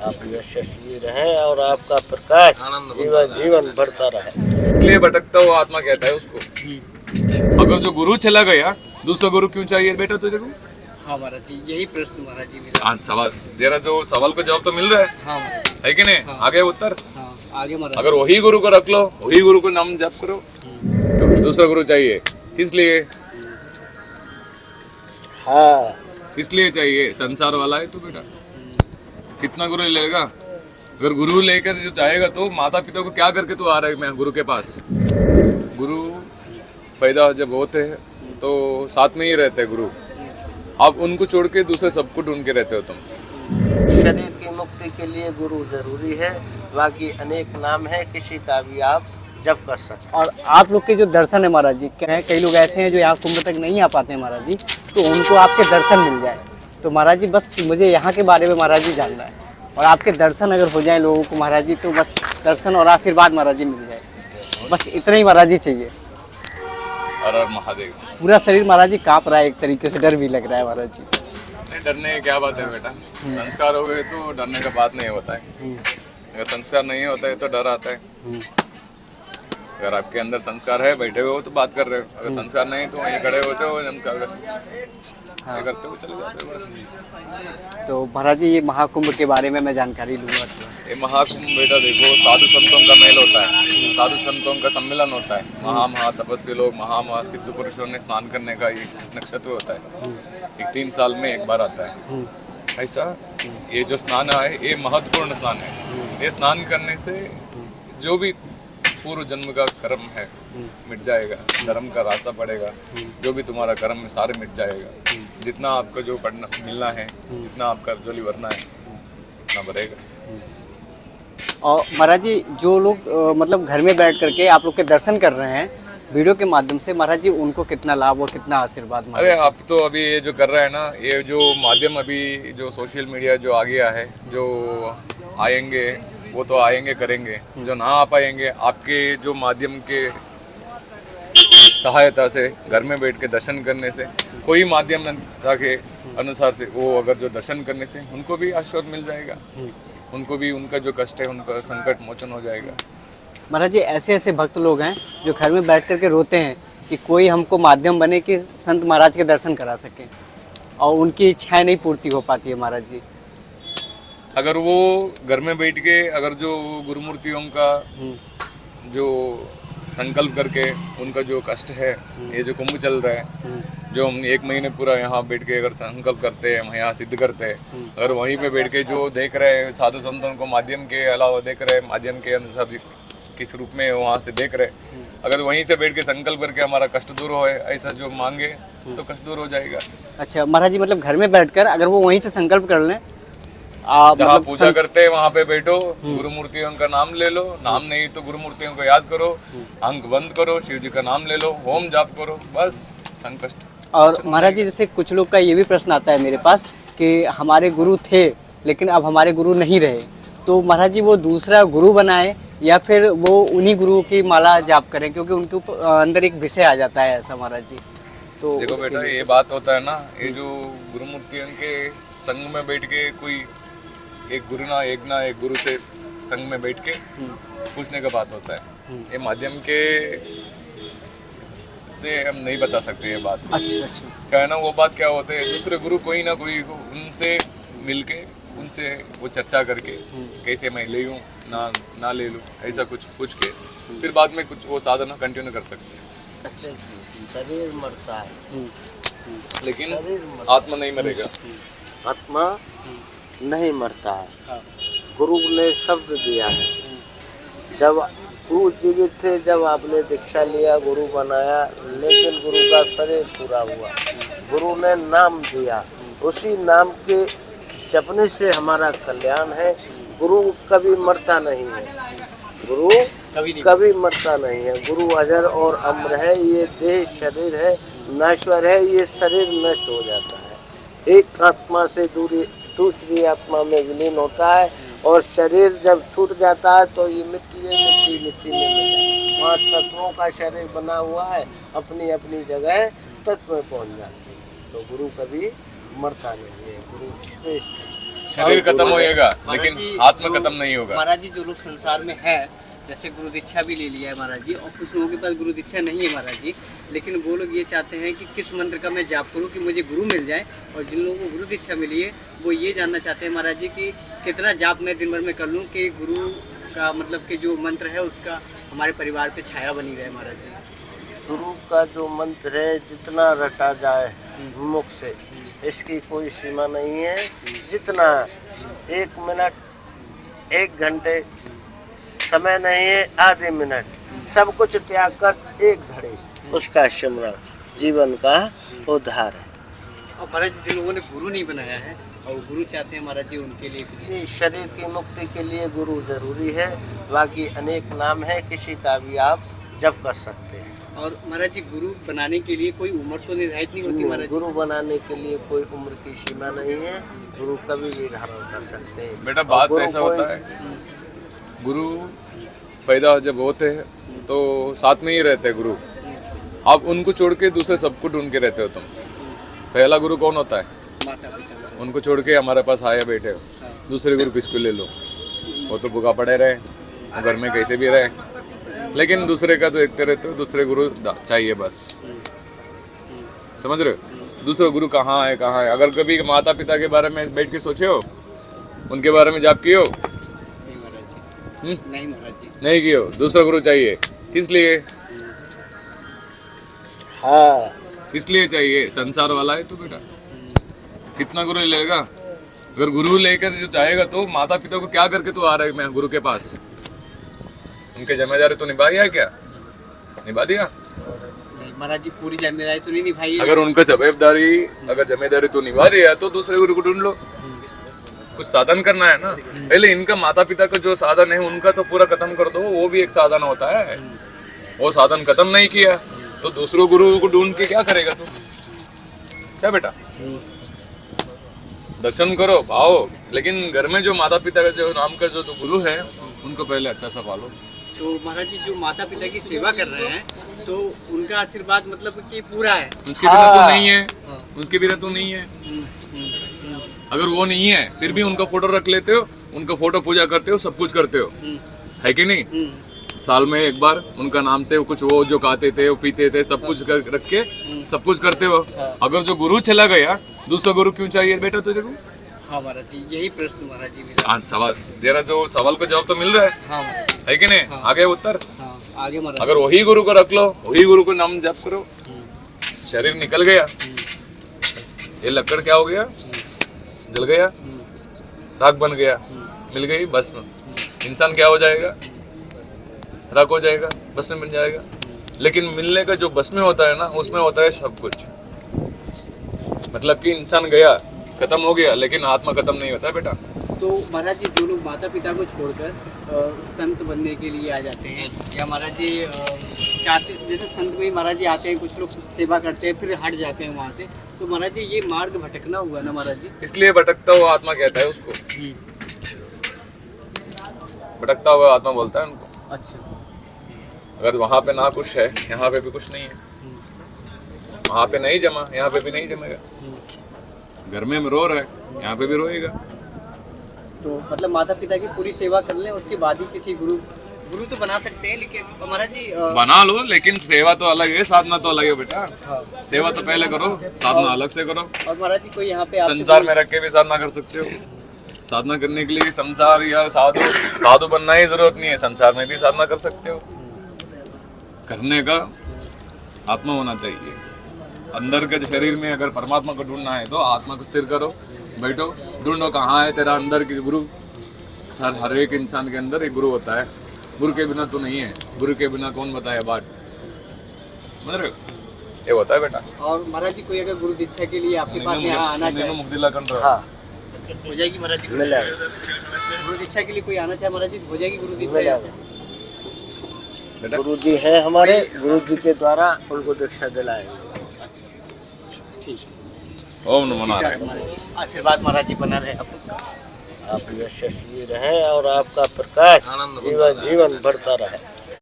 आप यशस्वी रहें और आपका प्रकाश जीवन जीवन बढ़ता रहे। इसलिए भटकता हुआ आत्मा कहता है उसको। अगर जो गुरु चला गया, दूसरा गुरु क्यों चाहिए बेटा तुझे को? हाँ महाराज जी, यही प्रश्न महाराज जी मेरा। हाँ, सवाल तेरा जो सवाल का जवाब तो मिल रहा है। हाँ महाराज जी। है कि नहीं? हाँ। आगे उत्तर। हाँ आगे महाराज। अगर वही गुरु को रख लो, वही गुरु को नाम जप करो, तो दूसरा गुरु चाहिए किस लिए? हाँ, इसलिए चाहिए संसार वाला है तो बेटा कितना गुरु लेगा? अगर गुरु लेकर जो जाएगा तो माता पिता को क्या करके तू आ रहा है मैं गुरु के पास? गुरु पैदा जब होते हैं तो साथ में ही रहते हैं गुरु। आप उनको छोड़ के दूसरे सबको ढूंढ के रहते हो तुम। शरीर की मुक्ति के लिए गुरु जरूरी है, बाकी अनेक नाम है, किसी का भी आप जप कर सकते हैं। और आप लोग के जो दर्शन है महाराज जी, क्या है कई लोग ऐसे हैं जो यहाँ कुंभ तक नहीं आ पाते हैं महाराज जी, तो उनको आपके दर्शन मिल जाए। तो महाराज जी बस मुझे यहाँ के बारे में महाराज जी जानना है, और आपके दर्शन अगर हो जाए लोगों को महाराज जी, तो बस दर्शन और आशीर्वाद महाराज जी मिल जाए। बस इतना ही महाराज जी चाहिए। हर हर महादेव। पूरा शरीर महाराज जी काँप रहा है, एक तरीके से डर भी लग रहा है महाराज जी। नहीं, डरने की क्या बात है बेटा? संस्कार हो गए तो डरने का बात नहीं होता है। अगर संस्कार नहीं होता है तो डर आता है। अगर आपके अंदर संस्कार है, बैठे हुए हो तो बात कर रहे हो। अगर संस्कार नहीं तो वहीं खड़े होते हो, नमस्कार करते हो, चले जाते हो बस। तो महाराज जी ये महाकुंभ के बारे में मैं जानकारी लूँगा। ये महाकुंभ बेटा देखो, साधु संतों का मेल होता है, साधु संतों का सम्मेलन होता है। महा तपस्वी लोग, महा सिद्ध पुरुषों ने स्नान करने का एक नक्षत्र होता है, एक 3 साल में एक बार आता है। ऐसा ये जो स्नान है ये महत्वपूर्ण स्नान है। ये स्नान करने से जो भी पूर्व जन्म का कर्म है मिट जाएगा, धर्म का रास्ता पड़ेगा, जो भी तुम्हारा कर्म है सारे मिट जाएगा। जितना आपको जो पढ़ना मिलना है, जितना आपका जोली भरना है उतना भरेगा। और महाराज जी जो लोग मतलब घर में बैठ करके आप लोग के दर्शन कर रहे हैं वीडियो के माध्यम से, महाराज जी उनको कितना लाभ और कितना आशीर्वाद? अरे आप तो अभी ये जो कर रहे हैं ना, ये जो माध्यम अभी जो सोशल मीडिया जो आ गया है, जो आएंगे वो तो आएंगे करेंगे, जो ना आ पाएंगे आपके जो माध्यम के सहायता से घर में बैठ के दर्शन करने से, कोई माध्यम के अनुसार से वो अगर जो दर्शन करने से उनको भी आशीर्वाद मिल जाएगा, उनको भी उनका जो कष्ट है उनका संकट मोचन हो जाएगा। महाराज जी ऐसे ऐसे भक्त लोग हैं जो घर में बैठ करके रोते हैं कि कोई हमको माध्यम बने कि संत महाराज के दर्शन करा सके, और उनकी इच्छाएं नहीं पूर्ति हो पाती है महाराज जी। अगर वो घर में बैठ के अगर जो गुरुमूर्तियों का जो संकल्प करके उनका जो कष्ट है, ये जो कुंभ चल रहा है, जो हम 1 महीने पूरा यहाँ बैठ के अगर संकल्प करते हैं, हम यहाँ सिद्ध करते हैं, अगर वहीं पे बैठ के जो देख रहे हैं साधु संतों को माध्यम के अलावा देख रहे हैं, माध्यम के अनुसार किस रूप में वहाँ से देख रहे, अगर वहीं से बैठ के संकल्प करके हमारा कष्ट दूर हो ऐसा जो मांगे तो कष्ट दूर हो जाएगा। अच्छा महाराज जी मतलब घर में बैठकर अगर वो वहीं से संकल्प कर लें, जहाँ पूजा करते हैं वहाँ पे बैठो, गुरुमूर्तियों का नाम ले लो, नाम नहीं तो गुरुमूर्तियों को याद करो, अंक बंद करो, शिव जी का नाम ले लो, होम जाप करो, बस संकष्ट। और महाराज जी जैसे कुछ लोग का ये भी प्रश्न आता है मेरे पास कि हमारे गुरु थे लेकिन अब हमारे गुरु नहीं रहे, तो महाराज जी वो दूसरा गुरु बनाए या फिर वो उन्हीं गुरु की माला जाप करें, क्योंकि उनके अंदर एक विषय आ जाता है ऐसा महाराज जी। तो देखो बेटा ये बात होता है ना, ये जो गुरुमूर्तियों के संग में बैठ के कोई एक गुरु से संग में बैठ के पूछने का बात होता है। ये माध्यम के से हम नहीं बता सकते ये बात। अच्छा क्या है ना, वो बात क्या होता है, दूसरे गुरु कोई ना कोई उनसे मिलके उनसे वो चर्चा करके कैसे मैं ले लूँ ना ले लूँ, ऐसा कुछ पूछ के फिर बाद में कुछ वो साधना कंटिन्यू कर सकते हैं। अच्छा शरीर मरता है लेकिन आत्मा नहीं मरेगा। आत्मा नहीं मरता है। गुरु ने शब्द दिया है, जब गुरु जीवित थे, जब आपने दीक्षा लिया, गुरु बनाया, लेकिन गुरु का शरीर पूरा हुआ, गुरु ने नाम दिया, उसी नाम के जपने से हमारा कल्याण है। गुरु कभी मरता नहीं है, गुरु कभी मरता नहीं है। गुरु अजर और अमर है। ये देह शरीर है, नश्वर है, ये शरीर नष्ट हो जाता है, एक आत्मा से दूसरी आत्मा में विलीन होता है, और शरीर जब छूट जाता है तो ये मिट्टी में मिल जाता है। 5 तत्वों का शरीर बना हुआ है, अपनी अपनी जगह तत्व में पहुंच जाते हैं। तो गुरु कभी मरता नहीं है, गुरु श्रेष्ठ है। शरीर खत्म होएगा महाराज लेकिन जी, आत्मा जो- खत्म नहीं होगा। महाराज जी जो लोग संसार में है, जैसे गुरु दीक्षा भी ले लिया है महाराज जी, और कुछ लोगों के पास गुरु दीक्षा नहीं है महाराज जी, लेकिन वो लोग ये चाहते हैं कि किस मंत्र का मैं जाप करूं कि मुझे गुरु मिल जाए। और जिन लोगों को गुरु दीक्षा मिली है वो ये जानना चाहते हैं महाराज जी कि कितना जाप मैं दिन भर में कर लूं कि गुरु का मतलब कि जो मंत्र है उसका हमारे परिवार पे छाया बनी रहे महाराज जी। गुरु का जो मंत्र है जितना रटा जाए मुख से, इसकी कोई सीमा नहीं है। जितना 1 मिनट 1 घंटे समय नहीं है, आधे मिनट, सब कुछ त्याग कर 1 घड़ी उसका सिमरन जीवन का उद्धार है। और महाराज जी जिन लोगों ने गुरु नहीं बनाया है और गुरु चाहते हैं महाराज जी उनके लिए कुछ जी, शरीर की मुक्ति के लिए गुरु जरूरी है, बाकी अनेक नाम है, किसी का भी आप जप कर सकते हैं। और महाराज जी गुरु बनाने के लिए कोई उम्र तो निर्धारित नहीं होती महाराज जी? गुरु बनाने के लिए कोई उम्र की सीमा नहीं है, गुरु कभी भी धारण कर सकते हैं। बेटा और बात गुरु ऐसा कोई- होता है, गुरु पैदा जब होते हैं तो साथ में ही रहते हैं गुरु। आप उनको छोड़ के दूसरे सबको ढूंढ के रहते हो तुम। पहला गुरु कौन होता है? माता पिता। उनको छोड़ के हमारे पास आए बैठे हो। दूसरे गुरु किसको ले लो? वो तो भूखा पड़े रहे, वो घर में कैसे भी रहे, लेकिन दूसरे का तो देखते रहते हो। दूसरे गुरु चाहिए बस, समझ रहे हो? दूसरा गुरु कहाँ है? अगर कभी माता पिता के बारे में बैठ के सोचे हो, उनके बारे में जाप किए हो? नहीं महाराज जी, नहीं महाराज जी। नहीं किए हो। दूसरा गुरु चाहिए, किस लिए? हाँ, इसलिए चाहिए, संसार वाला है तो बेटा कितना गुरु लेगा? अगर गुरु लेकर जो जाएगा तो माता पिता को क्या करके तू आ रहा है मैं गुरु के पास? उनके जिम्मेदारी तो निभा है क्या? निभा दिया? नहीं महाराज जी, पूरी जिम्मेदारी तो नहीं निभाई। अगर उनका जिम्मेदारी तो निभा दिया तो दूसरे गुरु को ढूंढ लो। कुछ साधन करना है ना। पहले इनका माता पिता का जो साधन है उनका तो पूरा खत्म कर दो, वो भी एक साधन होता है। वो साधन खत्म नहीं किया तो दूसरों गुरु को ढूंढ के क्या करेगा तू? क्या बेटा? दर्शन करो, भाओ, लेकिन घर में जो माता पिता का जो नाम का जो तो गुरु है उनको पहले अच्छा सा पालो। तो महाराज जी जो माता पिता की सेवा कर रहे हैं तो उनका आशीर्वाद मतलब कि पूरा है। उसके बिना तो नहीं है, उसके बिना तो नहीं है। अगर वो नहीं है फिर भी उनका फोटो रख लेते हो, उनका फोटो पूजा करते हो, सब कुछ करते हो, है कि नहीं? साल में एक बार उनका नाम से कुछ वो जो खाते थे, वो पीते थे, सब कुछ रख के सब कुछ करते हो। अगर जो गुरु चला गया, दूसरा गुरु क्यों चाहिए बेटा तुझे को? हाँ महाराज जी, यही प्रश्न महाराज जी मेरा। आज सवाल तेरा जो सवाल का जवाब तो मिल रहा है, हाँ महाराज जी, है कि नहीं? आगे उत्तर। हाँ आगे महाराज। अगर वही गुरु को रख लो, वही गुरु को नाम जप करो, शरीर निकल गया, ये लकड़ क्या हो गया? जल गया, राख बन गया, मिल गई भस्म। इंसान क्या हो जाएगा? राख हो जाएगा, भस्म बन जाएगा। लेकिन मिलने का जो भस्म होता है ना, उसमें होता है सब कुछ। मतलब कि इंसान गया, खत्म हो गया, लेकिन आत्मा खत्म नहीं होता बेटा। तो महाराज जी जो लोग माता पिता को छोड़कर संत बनने के लिए आ जाते हैं, या महाराज जी चाहते, जैसे संत में ही महाराज जी आते हैं, कुछ लोग सेवा करते हैं फिर हट जाते हैं वहाँ से, तो महाराज जी ये मार्ग भटकना हुआ ना महाराज जी? इसलिए भटकता हुआ आत्मा कहता है उसको। भटकता हुआ आत्मा बोलता है उनको। अच्छा। अगर वहाँ पे ना कुछ है, यहाँ पे भी कुछ नहीं है। वहाँ पे नहीं जमा, यहाँ पे भी नहीं जमेगा। घर में रो रहा है, यहाँ पे भी रोएगा। तो मतलब माता पिता की पूरी सेवा कर लें, उसके बाद ही किसी गुरु तो बना सकते हैं। लेकिन महाराज जी बना लो, लेकिन सेवा तो अलग है, साधना तो अलग है बेटा। हाँ। सेवा तो पहले करो, साधना अलग से करो। और महाराज जी कोई यहाँ पे आपसे संसार में रख के भी साधना कर सकते हो। साधना करने के लिए संसार या साधु बनना ही जरूरत नहीं है, संसार में भी साधना कर सकते हो। करने का आत्मा होना चाहिए। अंदर के शरीर में अगर परमात्मा को ढूंढना है तो आत्मा को स्थिर करो, बैठो, ढूंढो कहाँ है तेरा अंदर के गुरु। सर हर एक इंसान के अंदर एक गुरु होता है। गुरु के बिना तो नहीं है, गुरु के बिना कौन बताए बात, समझ रहे हो? ये होता है बेटा। और महाराज जी कोई अगर गुरु दीक्षा के लिए आपके पास यहाँ आना चाहे, हाँ, हो जाएगी महाराज जी? मिलेगा, गुरु दीक्षा के लिए कोई आना चाहे महाराज जी, हो जाएगी गुरु दीक्षा? मिलेगा। बेटा गुरु जी हैं हमारे, गुरु जी के द्वारा उनको दीक्षा दिलाएंगे। ठीक। ओम नमो नारायण। आशीर्वाद महाराज जी बना रहे आपको। आप यशस्वी रहें और आपका प्रकाश जीवन जीवन बढ़ता रहे।